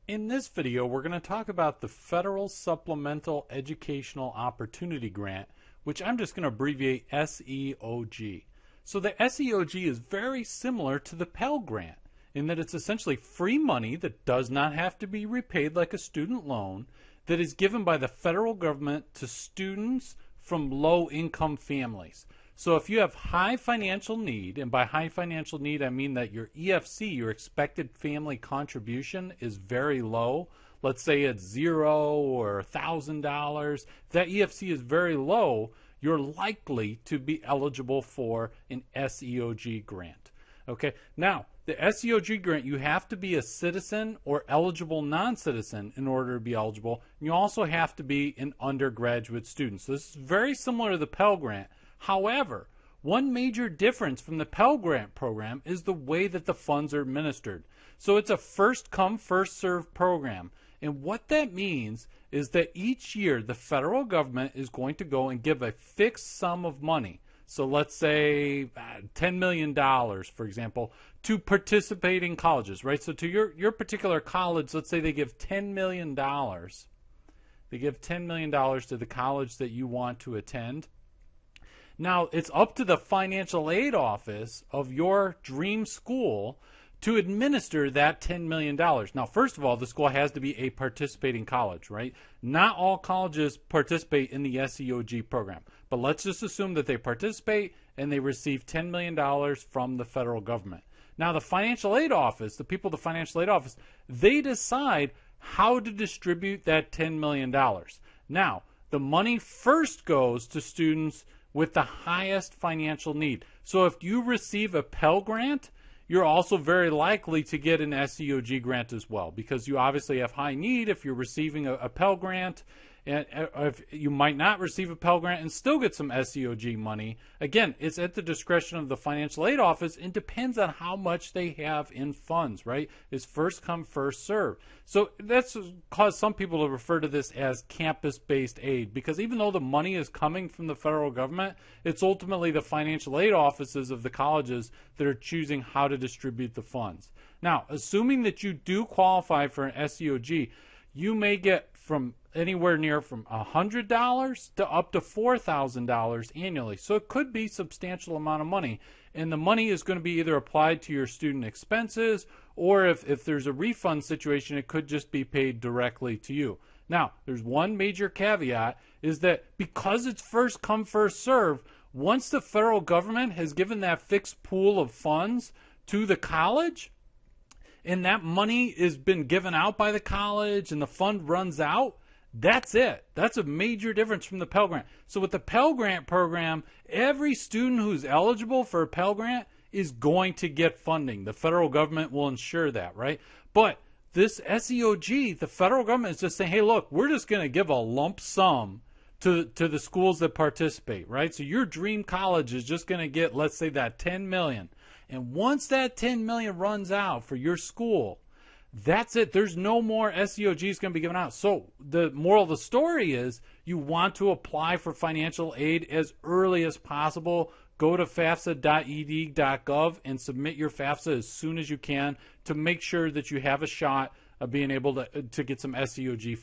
In this video, we're going to talk about the Federal Supplemental Educational Opportunity Grant, which I'm just going to abbreviate SEOG. So the SEOG is very similar to the Pell Grant in that it's essentially free money that does not have to be repaid like a student loan that is given by the federal government to students from low-income families. So if you have high financial need, and by high financial need I mean that your EFC, your expected family contribution, is very low. Let's say it's $0 or $1,000. That EFC is very low. You're likely to be eligible for an SEOG grant. Okay, now the SEOG grant, you have to be a citizen or eligible non-citizen in order to be eligible. You also have to be an undergraduate student. So this is very similar to the Pell Grant. However, one major difference from the Pell Grant program is the way that the funds are administered. So it's a first come, first served program. And what that means is that each year the federal government is going to go and give a fixed sum of money. So let's say $10 million, for example, to participating colleges, right? So to your particular college, let's say they give $10 million. They give $10 million to the college that you want to attend. Now, it's up to the financial aid office of your dream school to administer that $10 million. Now, first of all, the school has to be a participating college, right? Not all colleges participate in the SEOG program. But let's just assume that they participate and they receive $10 million from the federal government. Now, the financial aid office, the people at the financial aid office, they decide how to distribute that $10 million. Now, the money first goes to students with the highest financial need. So if you receive a Pell Grant, you're also very likely to get an SEOG grant as well, because you obviously have high need if you're receiving a Pell Grant. And if you might not receive a Pell Grant and still get some SEOG money. Again, it's at the discretion of the financial aid office and depends on how much they have in funds, right? It's first come, first serve. So that's caused some people to refer to this as campus-based aid, because even though the money is coming from the federal government, it's ultimately the financial aid offices of the colleges that are choosing how to distribute the funds. Now, assuming that you do qualify for an SEOG, you may get from anywhere near from $100 to up to $4,000 annually. So it could be a substantial amount of money. And the money is going to be either applied to your student expenses, or if there's a refund situation, it could just be paid directly to you. Now, there's one major caveat, is that because it's first come, first serve, once the federal government has given that fixed pool of funds to the college, and that money has been given out by the college and the fund runs out, that's it. That's a major difference from the Pell Grant. So with the Pell Grant program, every student who's eligible for a Pell Grant is going to get funding. The federal government will ensure that, right? But this SEOG, the federal government is just saying, hey, look, we're just going to give a lump sum to the schools that participate, right? So your dream college is just going to get, let's say, that $10 million. And once that $10 million runs out for your school, that's it. There's no more SEOGs going to be given out. So the moral of the story is you want to apply for financial aid as early as possible. Go to FAFSA.ed.gov and submit your FAFSA as soon as you can to make sure that you have a shot of being able to get some SEOG